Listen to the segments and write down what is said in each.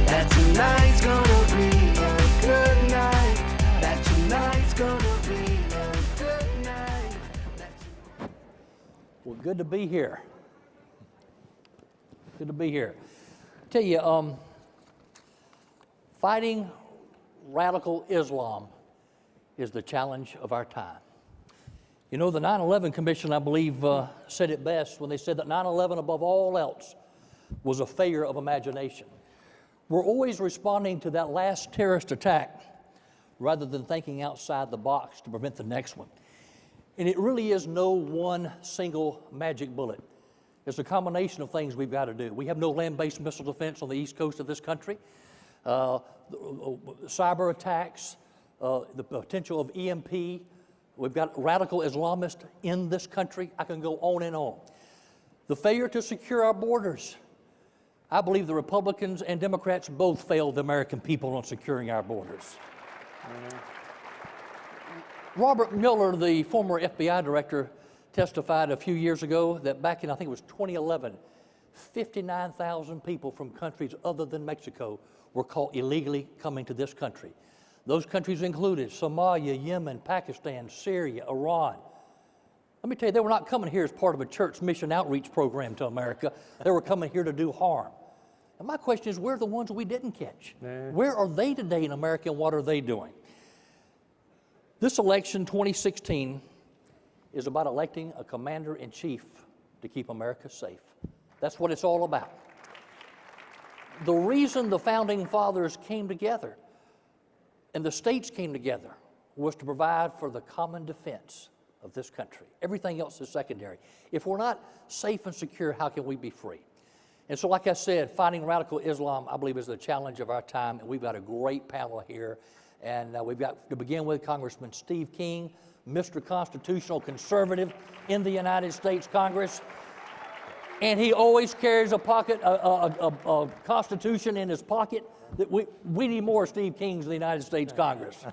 that tonight's gonna be a good night, that tonight's gonna be a good night. Well, good to be here. Good to be here. I tell you, fighting radical Islam is the challenge of our time. You know, the 9/11 Commission, I believe, said it best when they said that 9/11, above all else, was a failure of imagination. We're always responding to that last terrorist attack rather than thinking outside the box to prevent the next one. And it really is no one single magic bullet. It's a combination of things we've got to do. We have no land-based missile defense on the east coast of this country. Cyber attacks, the potential of EMP. We've got radical Islamists in this country. I can go on and on. The failure to secure our borders. I believe the Republicans and Democrats both failed the American people on securing our borders. Robert Mueller, the former FBI director, testified a few years ago that back in, I think it was 2011, 59,000 people from countries other than Mexico were caught illegally coming to this country. Those countries included Somalia, Yemen, Pakistan, Syria, Iran. Let me tell you, they were not coming here as part of a church mission outreach program to America. They were coming here to do harm. And my question is, where are the ones we didn't catch? Where are they today in America, and what are they doing? This election, 2016, is about electing a commander-in-chief to keep America safe. That's what it's all about. The reason the Founding Fathers came together and the states came together was to provide for the common defense of this country. Everything else is secondary. If we're not safe and secure, how can we be free? And so, like I said, fighting radical Islam, I believe, is the challenge of our time, and we've got a great panel here. And we've got to begin with Congressman Steve King, Mr. Constitutional Conservative in the United States Congress. And he always carries a Constitution in his pocket. That we need more Steve Kings in the United States Congress.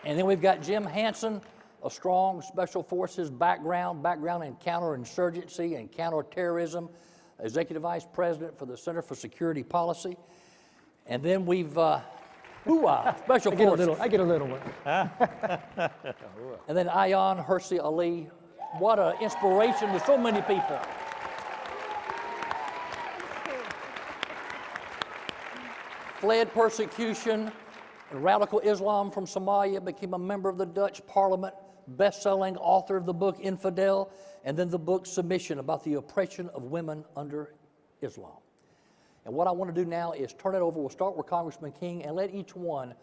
And then we've got Jim Hansen, a strong Special Forces background in counterinsurgency and counterterrorism, Executive Vice President for the Center for Security Policy. And then we've, Special Forces. I get a little one. And then Ayan Hirsi Ali. What an inspiration to so many people. Fled persecution and radical Islam from Somalia, became a member of the Dutch Parliament, best-selling author of the book Infidel, and then the book Submission, about the oppression of women under Islam. And what I want to do now is turn it over. We'll start with Congressman King and let each one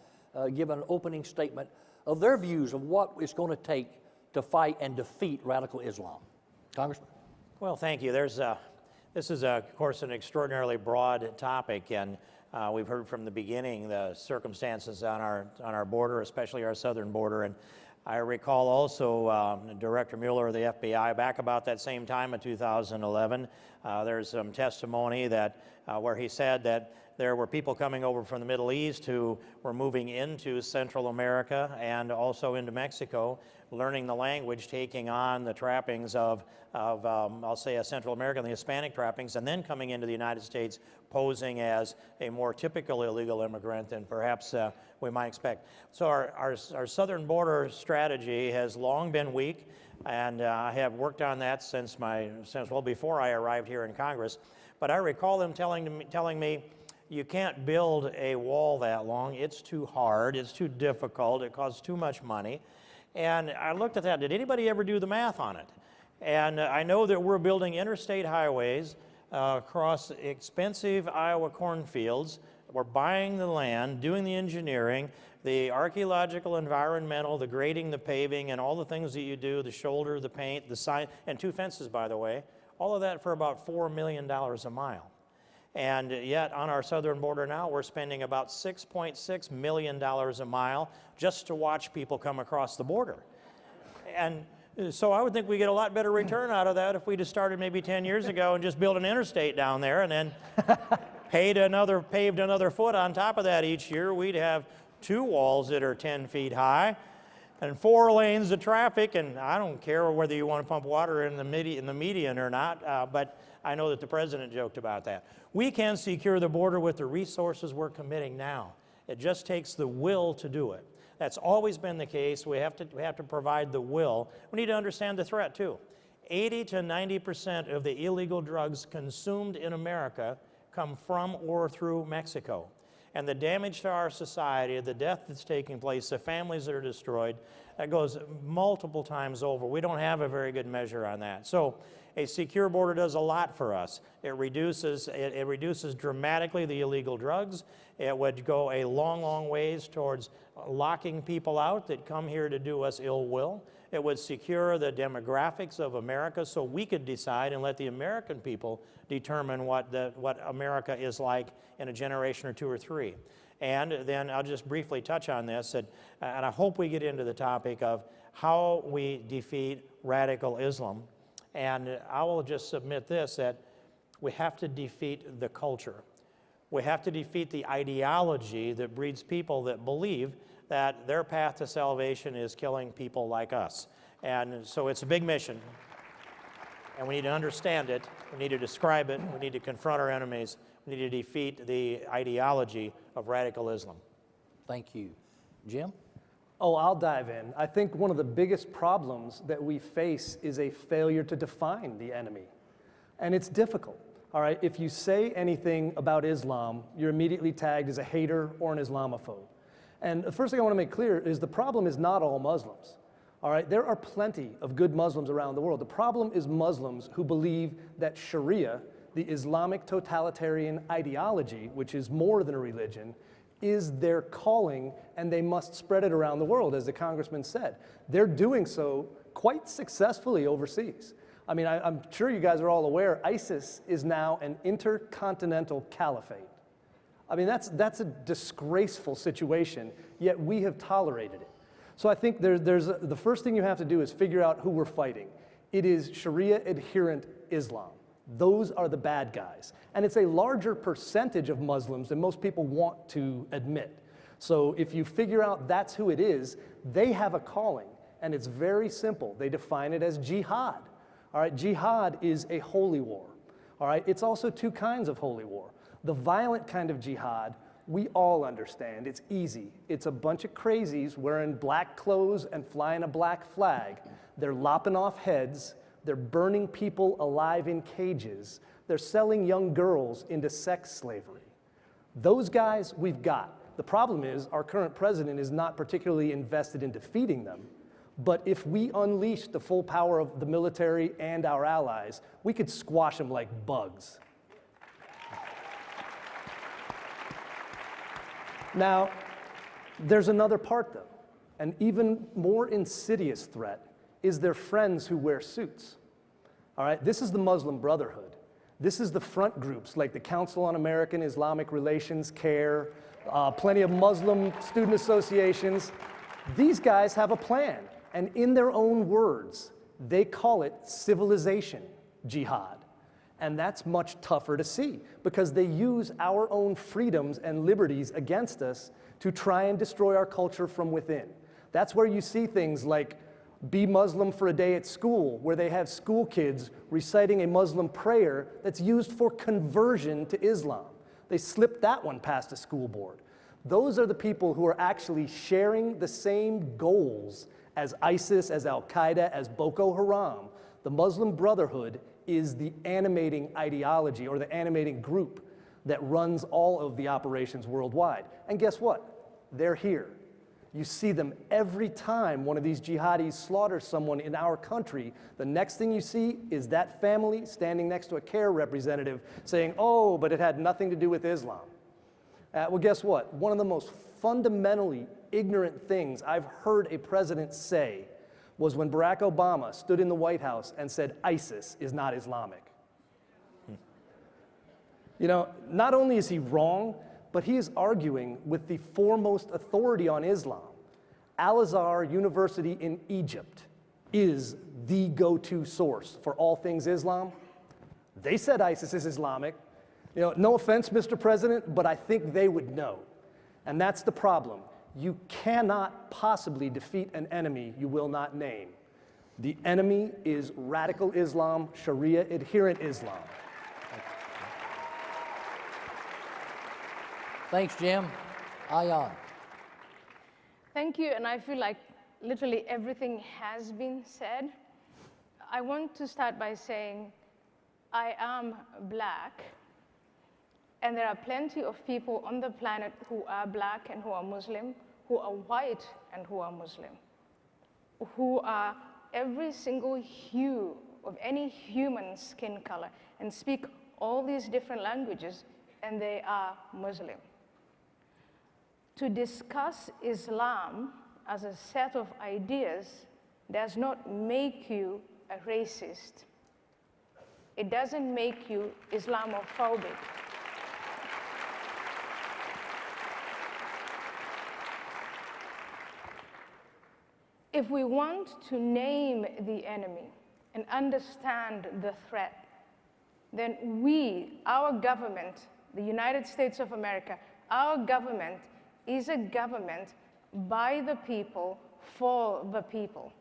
give an opening statement of their views of what it's going to take to fight and defeat radical Islam. Congressman? Well, thank you. This is, of course, an extraordinarily broad topic, and we've heard from the beginning the circumstances on our border, especially our southern border. And I recall also Director Mueller of the FBI back about that same time in 2011. There's some testimony that where he said that there were people coming over from the Middle East who were moving into Central America and also into Mexico, learning the language, taking on the trappings of I'll say, a Central American, the Hispanic trappings, and then coming into the United States posing as a more typical illegal immigrant than perhaps we might expect. So our southern border strategy has long been weak, and I have worked on that since well before I arrived here in Congress. But I recall them telling me, you can't build a wall that long. It's too hard. It's too difficult. It costs too much money. And I looked at that. Did anybody ever do the math on it? And I know that we're building interstate highways across expensive Iowa cornfields. We're buying the land, doing the engineering, the archaeological, environmental, the grading, the paving, and all the things that you do, the shoulder, the paint, the sign, and 2 fences, by the way, all of that for about $4 million a mile. And yet on our southern border now, we're spending about $6.6 million a mile just to watch people come across the border. And so I would think we get a lot better return out of that if we just started maybe 10 years ago and just built an interstate down there and then paved another foot on top of that each year. We'd have 2 walls that are 10 feet high and 4 lanes of traffic. And I don't care whether you want to pump water in the median or not, but I know that the president joked about that. We can secure the border with the resources we're committing now. It just takes the will to do it. That's always been the case. We have to provide the will. We need to understand the threat too. 80 to 90% of the illegal drugs consumed in America come from or through Mexico. And the damage to our society, the death that's taking place, the families that are destroyed, that goes multiple times over. We don't have a very good measure on that. So a secure border does a lot for us. It reduces dramatically the illegal drugs. It would go a long, long ways towards locking people out that come here to do us ill will. It would secure the demographics of America so we could decide and let the American people determine what America is like in a generation or two or three. And then I'll just briefly touch on this, and I hope we get into the topic of how we defeat radical Islam. And I will just submit this, that we have to defeat the culture. We have to defeat the ideology that breeds people that believe that their path to salvation is killing people like us. And so it's a big mission, and we need to understand it, we need to describe it, we need to confront our enemies, we need to defeat the ideology of radical Islam. Thank you. Jim? Oh, I'll dive in. I think one of the biggest problems that we face is a failure to define the enemy. And it's difficult. All right, if you say anything about Islam, you're immediately tagged as a hater or an Islamophobe. And the first thing I want to make clear is the problem is not all Muslims. All right, there are plenty of good Muslims around the world. The problem is Muslims who believe that Sharia, the Islamic totalitarian ideology, which is more than a religion, is their calling, and they must spread it around the world, as the congressman said. They're doing so quite successfully overseas. I mean, I'm sure you guys are all aware, ISIS is now an intercontinental caliphate. I mean, that's a disgraceful situation, yet we have tolerated it. So I think the first thing you have to do is figure out who we're fighting. It is Sharia adherent Islam. Those are the bad guys. And it's a larger percentage of Muslims than most people want to admit. So if you figure out that's who it is, they have a calling, and it's very simple. They define it as jihad. All right, jihad is a holy war. All right, it's also two kinds of holy war. The violent kind of jihad, we all understand. It's easy. It's a bunch of crazies wearing black clothes and flying a black flag. They're lopping off heads. They're burning people alive in cages. They're selling young girls into sex slavery. Those guys we've got. The problem is our current president is not particularly invested in defeating them. But if we unleash the full power of the military and our allies, we could squash them like bugs. Now, there's another part though. An even more insidious threat is their friends who wear suits. All right, this is the Muslim Brotherhood. This is the front groups like the Council on American Islamic Relations, CARE, plenty of Muslim student associations. These guys have a plan, and in their own words, they call it civilization jihad. And that's much tougher to see because they use our own freedoms and liberties against us to try and destroy our culture from within. That's where you see things like Be Muslim for a Day at School, where they have school kids reciting a Muslim prayer that's used for conversion to Islam. They slipped that one past a school board. Those are the people who are actually sharing the same goals as ISIS, as Al-Qaeda, as Boko Haram. The Muslim Brotherhood is the animating ideology or the animating group that runs all of the operations worldwide. And guess what? They're here. You see them every time one of these jihadis slaughters someone in our country. The next thing you see is that family standing next to a CARE representative saying, oh, but it had nothing to do with Islam. Well, guess what? One of the most fundamentally ignorant things I've heard a president say was when Barack Obama stood in the White House and said ISIS is not Islamic. You know, not only is he wrong, but he is arguing with the foremost authority on Islam. Al-Azhar University in Egypt is the go-to source for all things Islam. They said ISIS is Islamic. You know, no offense, Mr. President, but I think they would know. And that's the problem. You cannot possibly defeat an enemy you will not name. The enemy is radical Islam, Sharia adherent Islam. Thanks, Jim. Ayan. Thank you, and I feel like literally everything has been said. I want to start by saying I am black, and there are plenty of people on the planet who are black and who are Muslim, who are white and who are Muslim, who are every single hue of any human skin color and speak all these different languages, and they are Muslim. To discuss Islam as a set of ideas does not make you a racist. It doesn't make you Islamophobic. If we want to name the enemy and understand the threat, then we, our government, the United States of America, our government is a government by the people, for the people.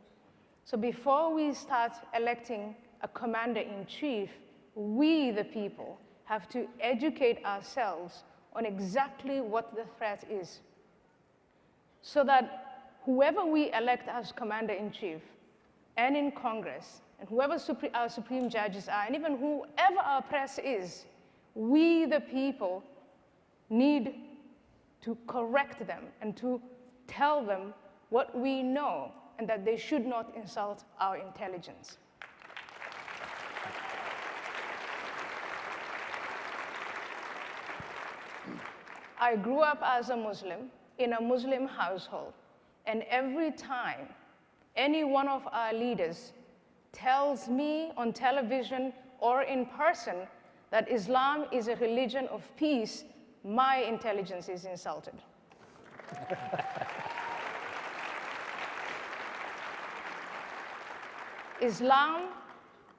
So before we start electing a commander-in-chief, we, the people, have to educate ourselves on exactly what the threat is, so that whoever we elect as commander-in-chief and in Congress, and whoever our supreme judges are, and even whoever our press is, we, the people, need to correct them and to tell them what we know and that they should not insult our intelligence. I grew up as a Muslim in a Muslim household, and every time any one of our leaders tells me on television or in person that Islam is a religion of peace, my intelligence is insulted. Islam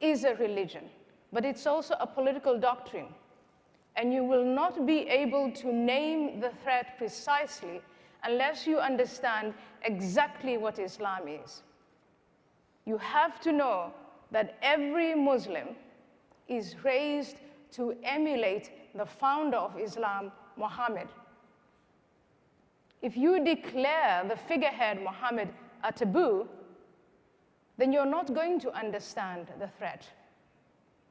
is a religion, but it's also a political doctrine. And you will not be able to name the threat precisely unless you understand exactly what Islam is. You have to know that every Muslim is raised to emulate the founder of Islam, Muhammad. If you declare the figurehead Muhammad a taboo, then you're not going to understand the threat.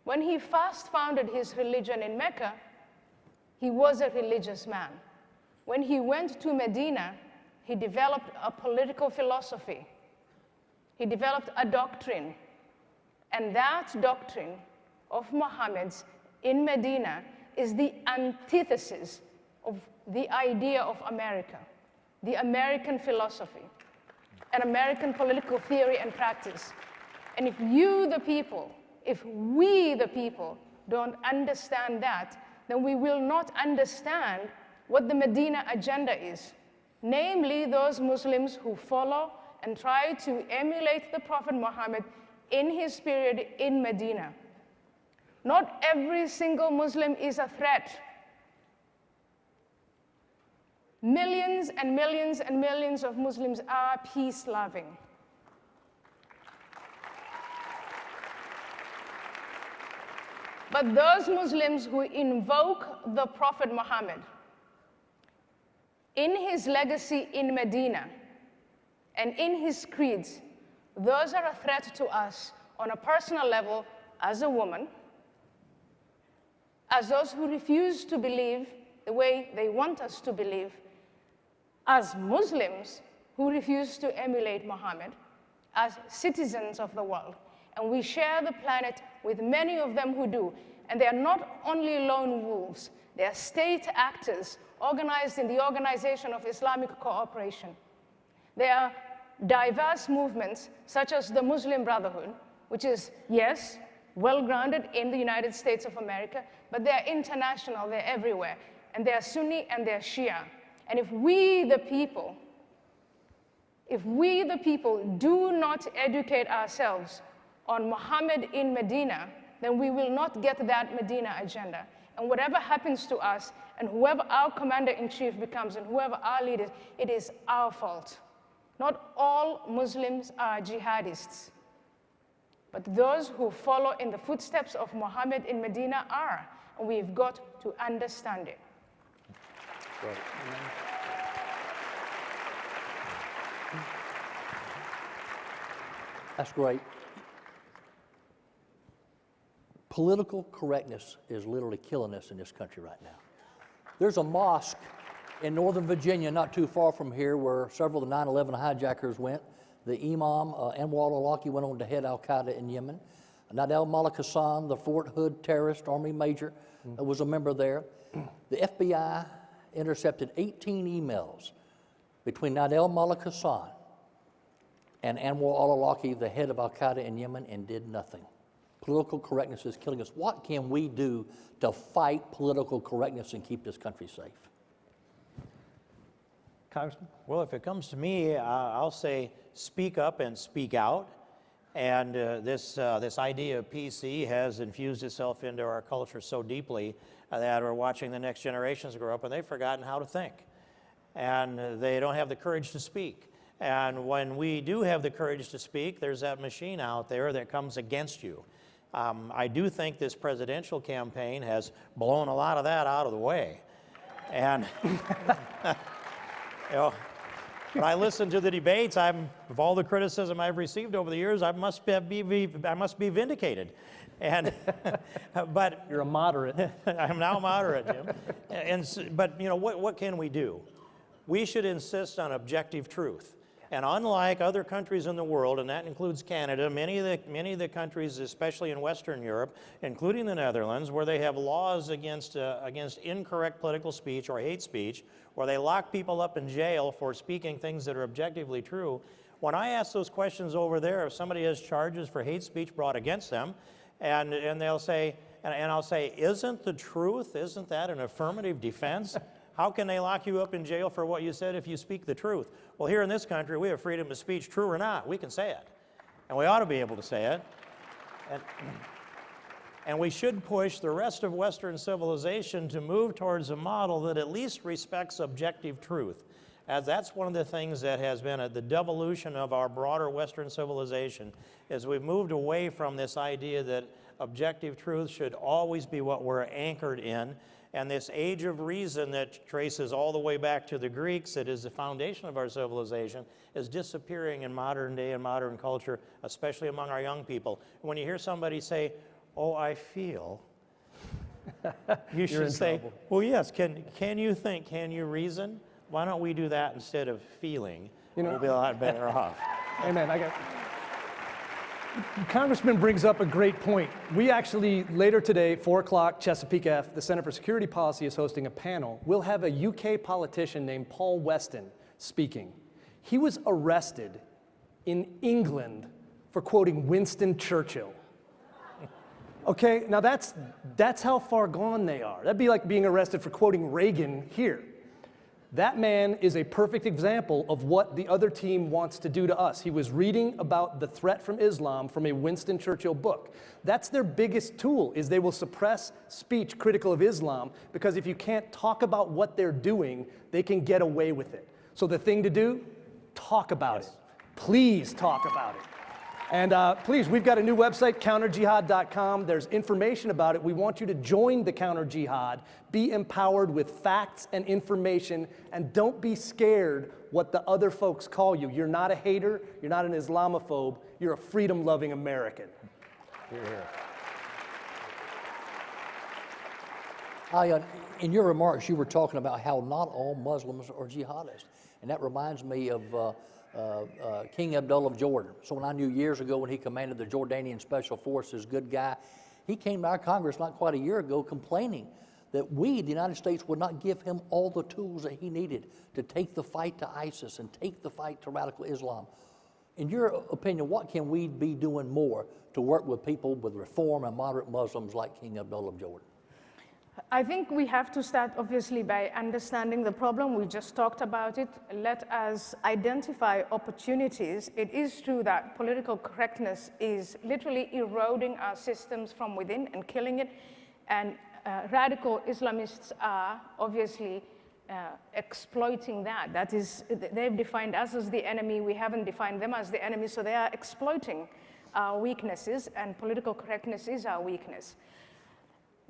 When he first founded his religion in Mecca, he was a religious man. When he went to Medina, he developed a political philosophy. He developed a doctrine. And that doctrine of Muhammad's in Medina is the antithesis of the idea of America, the American philosophy, and American political theory and practice. And if you, the people, if we, the people, don't understand that, then we will not understand what the Medina agenda is, namely those Muslims who follow and try to emulate the Prophet Muhammad in his period in Medina. Not every single Muslim is a threat. Millions and millions and millions of Muslims are peace-loving. But those Muslims who invoke the Prophet Muhammad in his legacy in Medina and in his creeds, those are a threat to us on a personal level as a woman, as those who refuse to believe the way they want us to believe, as Muslims who refuse to emulate Muhammad, as citizens of the world. And we share the planet with many of them who do. And they are not only lone wolves, they are state actors organized in the Organization of Islamic Cooperation. They are diverse movements such as the Muslim Brotherhood, which is, yes, well-grounded in the United States of America, but they're international, they're everywhere. And they're Sunni and they're Shia. And if we, the people, do not educate ourselves on Muhammad in Medina, then we will not get that Medina agenda. And whatever happens to us, and whoever our commander-in-chief becomes, and whoever our leader, it is our fault. Not all Muslims are jihadists, but those who follow in the footsteps of Muhammad in Medina are, and we've got to understand it. Right. That's great. Political correctness is literally killing us in this country right now. There's a mosque in Northern Virginia, not too far from here, where several of the 9/11 hijackers went. The Imam, Anwar al-Awlaki, went on to head al-Qaeda in Yemen. Nadal Malik Hassan, the Fort Hood terrorist army major, was a member there. The FBI intercepted 18 emails between Nadal Malik Hassan and Anwar al-Awlaki, the head of al-Qaeda in Yemen, and did nothing. Political correctness is killing us. What can we do to fight political correctness and keep this country safe? Congressman? Well, if it comes to me, I'll say speak up and speak out. And this idea of PC has infused itself into our culture so deeply that we're watching the next generations grow up and they've forgotten how to think. And they don't have the courage to speak. And when we do have the courage to speak, there's that machine out there that comes against you. I do think this presidential campaign has blown a lot of that out of the way. And you know, when I listen to the debates, of all the criticism I've received over the years, I must be vindicated. And but You're a moderate. I'm now moderate, Jim. But you know, what can we do? We should insist on objective truth. And unlike other countries in the world, and that includes Canada, many of the countries, especially in Western Europe, including the Netherlands, where they have laws against incorrect political speech or hate speech, where they lock people up in jail for speaking things that are objectively true. When I ask those questions over there, if somebody has charges for hate speech brought against them, and they'll say, and I'll say, isn't the truth, isn't that an affirmative defense? How can they lock you up in jail for what you said if you speak the truth? Well, here in this country, we have freedom of speech, true or not. We can say it. And we ought to be able to say it. And we should push the rest of Western civilization to move towards a model that at least respects objective truth. As that's one of the things that has been the devolution of our broader Western civilization, is we've moved away from this idea that objective truth should always be what we're anchored in. And this age of reason that traces all the way back to the Greeks, that is the foundation of our civilization, is disappearing in modern day and modern culture, especially among our young people. When you hear somebody say, "Oh, I feel," you should say, trouble. "Well, yes, can you think, can you reason? Why don't we do that instead of feeling? We'll be a lot better off." Amen. Congressman brings up a great point. We actually, later today, 4 o'clock, Chesapeake F, the Center for Security Policy is hosting a panel. We'll have a UK politician named Paul Weston speaking. He was arrested in England for quoting Winston Churchill. Okay, now that's how far gone they are. That'd be like being arrested for quoting Reagan here. That man is a perfect example of what the other team wants to do to us. He was reading about the threat from Islam from a Winston Churchill book. That's their biggest tool, is they will suppress speech critical of Islam, because if you can't talk about what they're doing, they can get away with it. So the thing to do, talk about it. Please talk about it. And please, we've got a new website, counterjihad.com. There's information about it. We want you to join the Counter Jihad. Be empowered with facts and information, and don't be scared what the other folks call you. You're not a hater. You're not an Islamophobe. You're a freedom-loving American. Here. In your remarks, you were talking about how not all Muslims are jihadists. And that reminds me of King Abdullah of Jordan. Someone I knew years ago when he commanded the Jordanian Special Forces, good guy. He came to our Congress not quite a year ago complaining that we, the United States, would not give him all the tools that he needed to take the fight to ISIS and take the fight to radical Islam. In your opinion, what can we be doing more to work with people with reform and moderate Muslims like King Abdullah of Jordan? I think we have to start, obviously, by understanding the problem. We just talked about it. Let us identify opportunities. It is true that political correctness is literally eroding our systems from within and killing it. And radical Islamists are obviously exploiting that. That is, they've defined us as the enemy. We haven't defined them as the enemy. So they are exploiting our weaknesses, and political correctness is our weakness.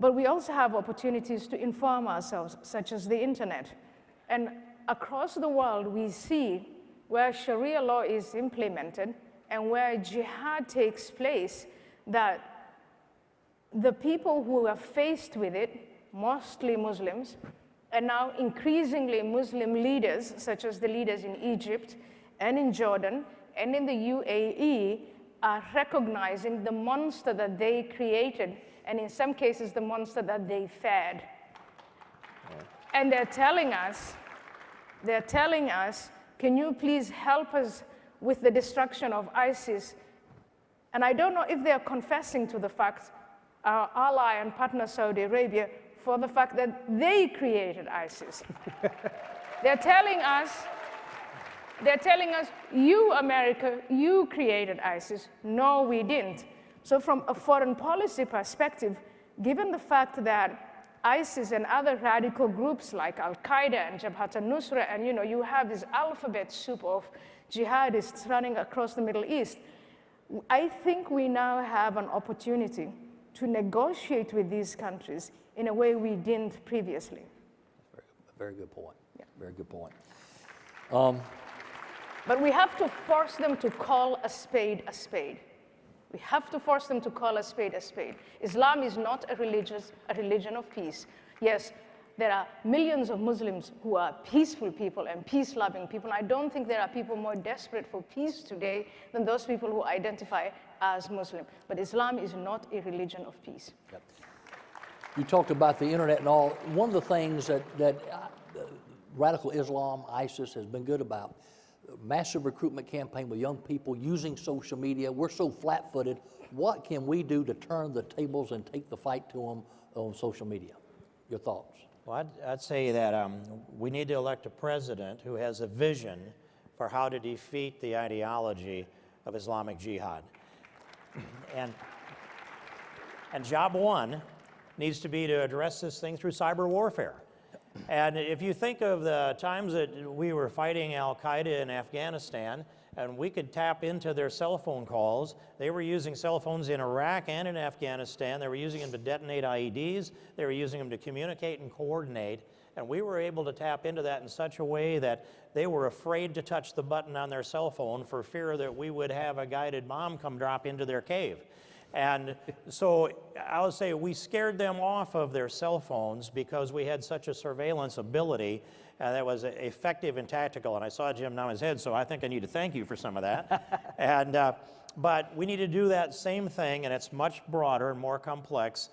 But we also have opportunities to inform ourselves, such as the internet. And across the world, we see where Sharia law is implemented and where jihad takes place, that the people who are faced with it, mostly Muslims, and now increasingly Muslim leaders, such as the leaders in Egypt and in Jordan and in the UAE, are recognizing the monster that they created, and in some cases, the monster that they fed. And they're telling us, can you please help us with the destruction of ISIS? And I don't know if they're confessing to the fact, our ally and partner Saudi Arabia, for the fact that they created ISIS. They're telling us, you, America, you created ISIS. No, we didn't. So from a foreign policy perspective, given the fact that ISIS and other radical groups like Al-Qaeda and Jabhat al-Nusra, and you have this alphabet soup of jihadists running across the Middle East, I think we now have an opportunity to negotiate with these countries in a way we didn't previously. Very good point. Yeah. Very good point. But we have to force them to call a spade a spade. We have to force them to call a spade a spade. Islam is not a religion of peace. Yes, there are millions of Muslims who are peaceful people and peace-loving people. I don't think there are people more desperate for peace today than those people who identify as Muslim. But Islam is not a religion of peace. Yep. You talked about the internet and all. One of the things that radical Islam, ISIS, has been good about, massive recruitment campaign with young people using social media. We're so flat-footed. What can we do to turn the tables and take the fight to them on social media? Your thoughts? Well, I'd say that we need to elect a president who has a vision for how to defeat the ideology of Islamic jihad. And job one needs to be to address this thing through cyber warfare. And if you think of the times that we were fighting Al-Qaeda in Afghanistan, and we could tap into their cell phone calls. They were using cell phones in Iraq and in Afghanistan. They were using them to detonate IEDs. They were using them to communicate and coordinate. And we were able to tap into that in such a way that they were afraid to touch the button on their cell phone for fear that we would have a guided bomb come drop into their cave. And so I would say we scared them off of their cell phones because we had such a surveillance ability that was effective and tactical. And I saw Jim nod his head, so I think I need to thank you for some of that. But we need to do that same thing, and it's much broader and more complex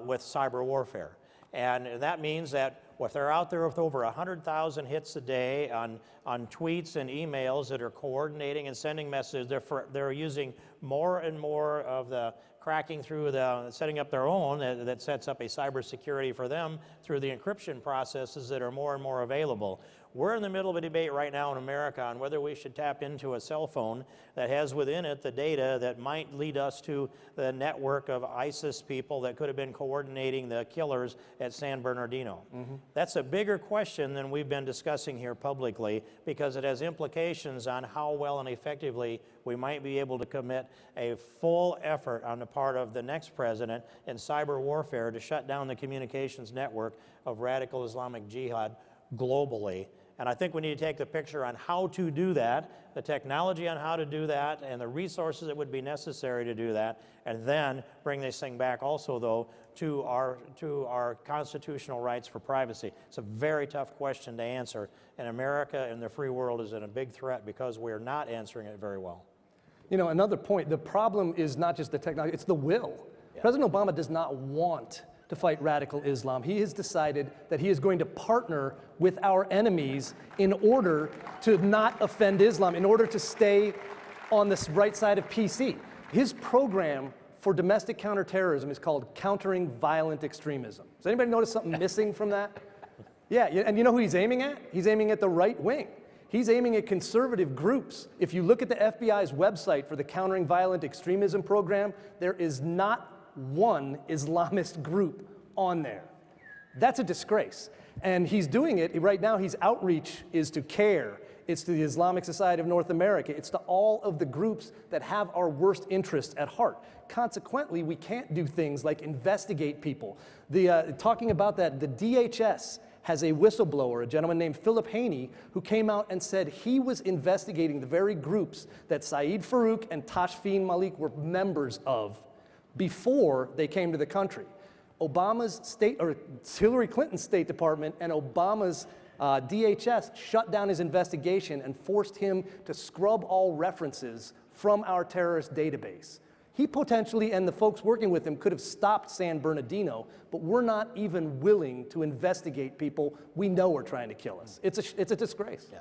with cyber warfare. And that means that if they're out there with over 100,000 hits a day on tweets and emails that are coordinating and sending messages, they're using more and more of the cracking through setting up their own that sets up a cybersecurity for them through the encryption processes that are more and more available. We're in the middle of a debate right now in America on whether we should tap into a cell phone that has within it the data that might lead us to the network of ISIS people that could have been coordinating the killers at San Bernardino. Mm-hmm. That's a bigger question than we've been discussing here publicly because it has implications on how well and effectively we might be able to commit a full effort on the part of the next president in cyber warfare to shut down the communications network of radical Islamic jihad globally. And I think we need to take the picture on how to do that, the technology on how to do that, and the resources that would be necessary to do that, and then bring this thing back also, though, to our constitutional rights for privacy. It's a very tough question to answer, and America and the free world is in a big threat because we're not answering it very well. You know, another point, the problem is not just the technology, it's the will. Yeah. President Obama does not want to fight radical Islam. He has decided that he is going to partner with our enemies in order to not offend Islam, in order to stay on the right side of PC. His program for domestic counterterrorism is called Countering Violent Extremism. Does anybody notice something missing from that? Yeah, and you know who he's aiming at? He's aiming at the right wing. He's aiming at conservative groups. If you look at the FBI's website for the Countering Violent Extremism program, there is not one Islamist group on there. That's a disgrace. And he's doing it right now. His outreach is to CARE. It's to the Islamic Society of North America. It's to all of the groups that have our worst interests at heart. Consequently, we can't do things like investigate people. Talking about that, the DHS has a whistleblower, a gentleman named Philip Haney, who came out and said he was investigating the very groups that Saeed Farouk and Tashfeen Malik were members of before they came to the country. Obama's state, or Hillary Clinton's State Department and Obama's DHS shut down his investigation and forced him to scrub all references from our terrorist database. He potentially, and the folks working with him, could have stopped San Bernardino, but we're not even willing to investigate people we know are trying to kill us. It's a disgrace. Yeah.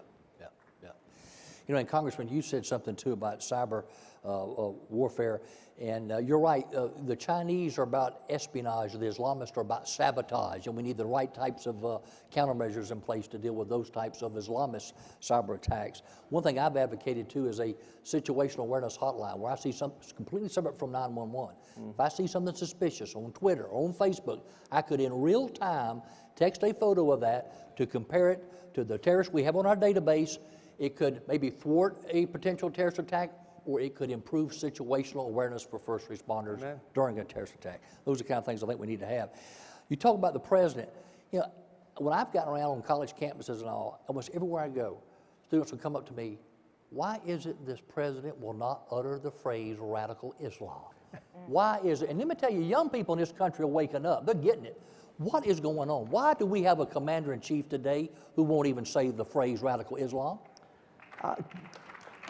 You know, and Congressman, you said something too about cyber warfare, and you're right. The Chinese are about espionage, the Islamists are about sabotage, and we need the right types of countermeasures in place to deal with those types of Islamist cyber attacks. One thing I've advocated too is a situational awareness hotline where I see something completely separate from 911. If I see something suspicious on Twitter or on Facebook, I could in real time text a photo of that to compare it to the terrorists we have on our database. It could maybe thwart a potential terrorist attack, or it could improve situational awareness for first responders during a terrorist attack. Those are the kind of things I think we need to have. You talk about the president. You know, when I've gotten around on college campuses and all, almost everywhere I go, students will come up to me, why is it this president will not utter the phrase radical Islam? Why is it? And let me tell you, young people in this country are waking up. They're getting it. What is going on? Why do we have a commander-in-chief today who won't even say the phrase radical Islam?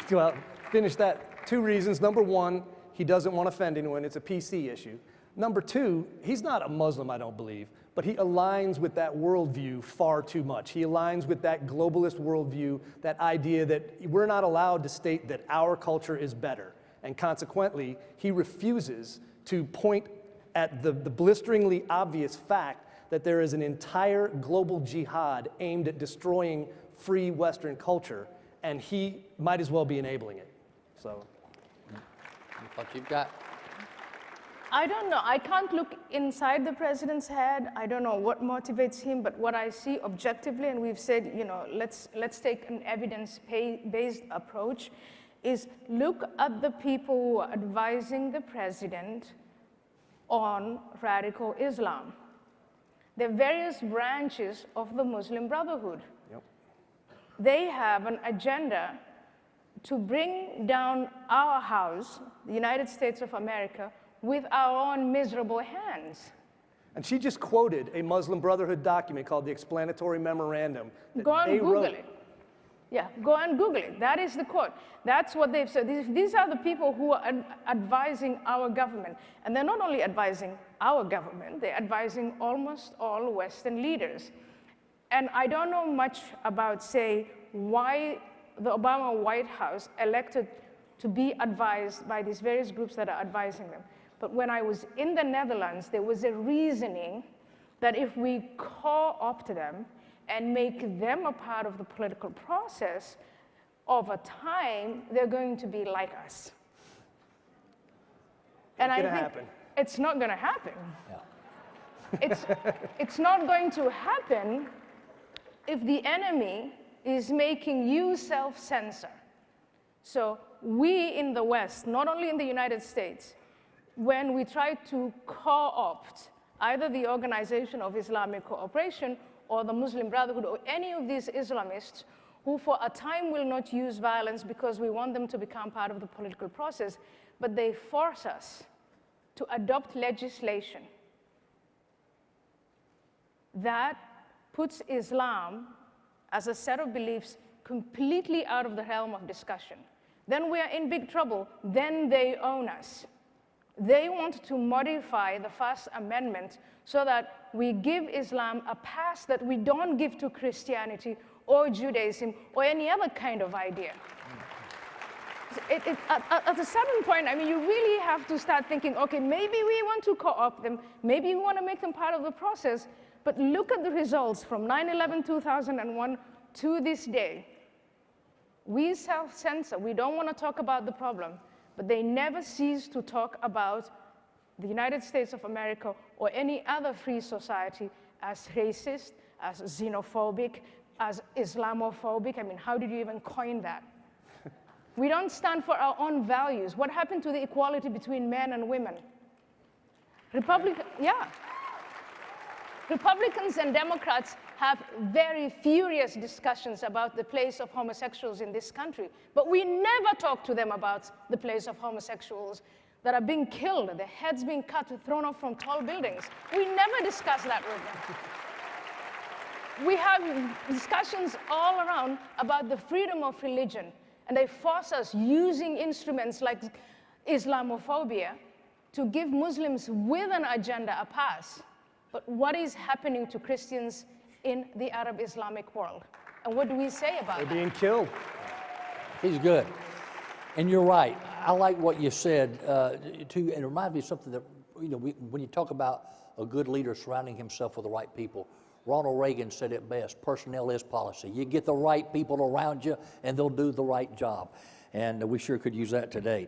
Well, finish that. 2 reasons. Number 1, he doesn't want to offend anyone. It's a PC issue. Number 2, he's not a Muslim, I don't believe, but he aligns with that worldview far too much. He aligns with that globalist worldview, that idea that we're not allowed to state that our culture is better. And consequently, he refuses to point at the blisteringly obvious fact that there is an entire global jihad aimed at destroying free Western culture, and he might as well be enabling it. So, What you've got? I don't know. I can't look inside the president's head. I don't know what motivates him, but what I see objectively, and we've said, you know, let's take an evidence-based approach, is look at the people who are advising the president on radical Islam. There are various branches of the Muslim Brotherhood. They have an agenda to bring down our house, the United States of America, with our own miserable hands. and she just quoted a Muslim Brotherhood document called the Explanatory Memorandum. Go and Google it. Yeah, go and Google it. That is the quote. That's what they've said. These are the people who are advising our government. And they're not only advising our government, they're advising almost all Western leaders. And I don't know much about, say, why the Obama White House elected to be advised by these various groups that are advising them. But when I was in the Netherlands, there was a reasoning that if we co-opt them and make them a part of the political process, over time, they're going to be like us. And I think it's not going to happen. Yeah. It's not going to happen if the enemy is making you self-censor. So we in the West, not only in the United States, when we try to co-opt either the Organization of Islamic Cooperation or the Muslim Brotherhood or any of these Islamists who for a time will not use violence because we want them to become part of the political process, but they force us to adopt legislation that puts Islam as a set of beliefs completely out of the realm of discussion. Then we are in big trouble. Then they own us. They want to modify the First Amendment so that we give Islam a pass that we don't give to Christianity or Judaism or any other kind of idea. At a certain point, I mean, you really have to start thinking, okay, maybe we want to co-opt them, maybe we want to make them part of the process, but look at the results from 9/11/2001 to this day. We self-censor, we don't want to talk about the problem, but they never cease to talk about the United States of America or any other free society as racist, as xenophobic, as Islamophobic. I mean, how did you even coin that? We don't stand for our own values. What happened to the equality between men and women? Republicans and Democrats have very furious discussions about the place of homosexuals in this country, but we never talk to them about the place of homosexuals that are being killed, their heads being cut, thrown off from tall buildings. We never discuss that with them. We have discussions all around about the freedom of religion, and they force us using instruments like Islamophobia to give Muslims with an agenda a pass. But what is happening to Christians in the Arab Islamic world? And what do we say about They're that? being killed. He's good. And you're right. I like what you said, too. And it reminds me of something that, when you talk about a good leader surrounding himself with the right people, Ronald Reagan said it best: personnel is policy. You get the right people around you, and they'll do the right job. And we sure could use that today.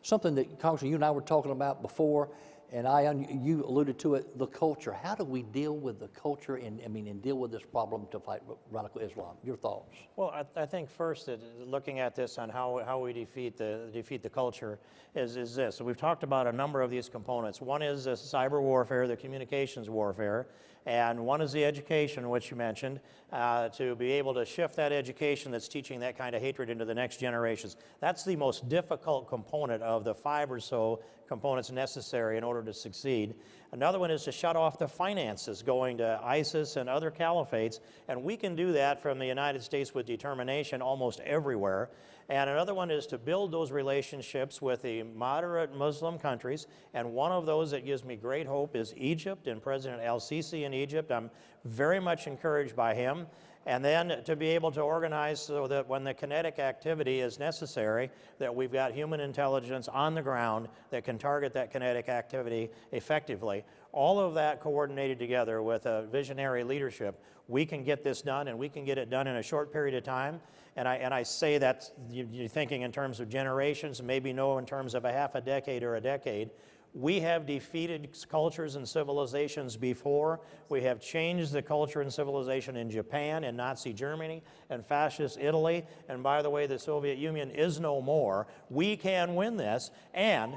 Something that, Congressman, you and I were talking about before, and you alluded to it, the culture. How do we deal with the culture and deal with this problem to fight radical Islam? Your thoughts? Well, I think first that looking at this on how we defeat the culture is this. So we've talked about a number of these components. One is cyber warfare, the communications warfare, and one is the education, which you mentioned, to be able to shift that education that's teaching that kind of hatred into the next generations. That's the most difficult component of the 5 or so components necessary in order to succeed. Another one is to shut off the finances going to ISIS and other caliphates, and we can do that from the United States with determination almost everywhere. And another one is to build those relationships with the moderate Muslim countries, and one of those that gives me great hope is Egypt and President al-Sisi in Egypt. I'm very much encouraged by him. And then to be able to organize so that when the kinetic activity is necessary, that we've got human intelligence on the ground that can target that kinetic activity effectively. All of that coordinated together with a visionary leadership, we can get this done, and we can get it done in a short period of time. And I say that you're thinking in terms of generations, maybe no in terms of a half a decade or a decade. We have defeated cultures and civilizations before. We have changed the culture and civilization in Japan and Nazi Germany and fascist Italy. And by the way, the Soviet Union is no more. We can win this. And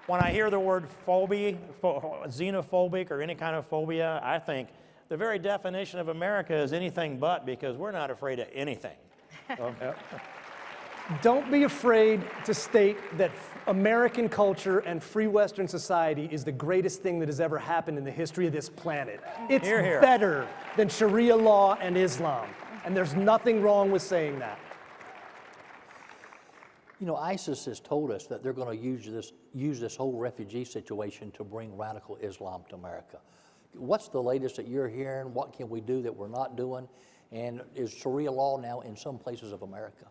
when I hear the word phobia, xenophobic or any kind of phobia, I think the very definition of America is anything but, because we're not afraid of anything. Don't be afraid to state that American culture and free Western society is the greatest thing that has ever happened in the history of this planet. It's Hear, hear. better than Sharia law and Islam, and there's nothing wrong with saying that. ISIS has told us that they're going to use this whole refugee situation to bring radical Islam to America. What's the latest that you're hearing? What can we do that we're not doing? And is Sharia law now in some places of America?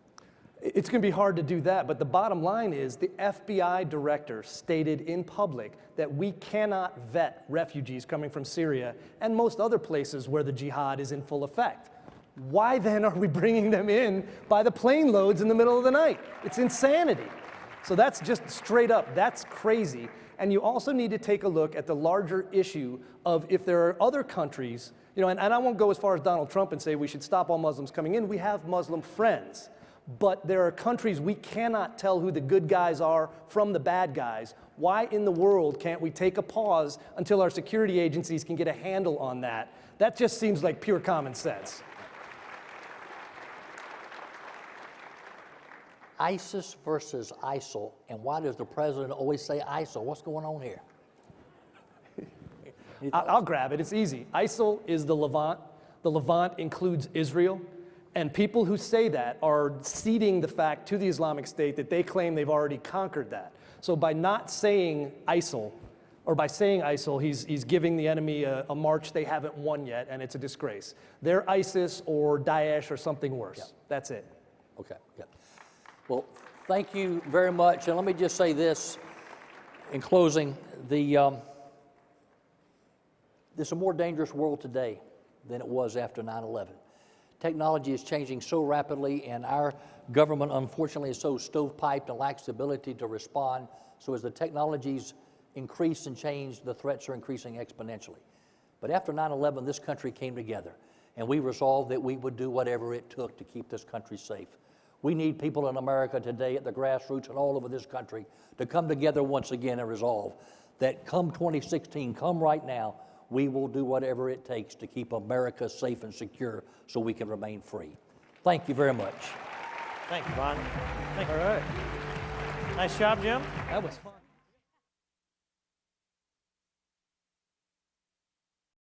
It's going to be hard to do that, but the bottom line is the FBI director stated in public that we cannot vet refugees coming from Syria and most other places where the jihad is in full effect. Why then are we bringing them in by the plane loads in the middle of the night? It's insanity. So that's just straight up, that's crazy. And you also need to take a look at the larger issue of if there are other countries, and I won't go as far as Donald Trump and say we should stop all Muslims coming in. We have Muslim friends. But there are countries we cannot tell who the good guys are from the bad guys. Why in the world can't we take a pause until our security agencies can get a handle on that? That just seems like pure common sense. ISIS versus ISIL, and why does the president always say ISIL? What's going on here? I'll grab it, it's easy. ISIL is the Levant. The Levant includes Israel. And people who say that are ceding the fact to the Islamic State that they claim they've already conquered that. So by not saying ISIL, or by saying ISIL, he's giving the enemy a march they haven't won yet, and it's a disgrace. They're ISIS or Daesh or something worse. Yeah. That's it. Okay, good. Well, thank you very much. And let me just say this in closing. It's a more dangerous world today than it was after 9/11. Technology is changing so rapidly, and our government, unfortunately, is so stovepiped and lacks the ability to respond. So as the technologies increase and change, the threats are increasing exponentially. But after 9/11, this country came together, and we resolved that we would do whatever it took to keep this country safe. We need people in America today at the grassroots and all over this country to come together once again and resolve that come 2016, come right now, we will do whatever it takes to keep America safe and secure so we can remain free. Thank you very much. Thank you, Bon. All right. Nice job, Jim. That was fun.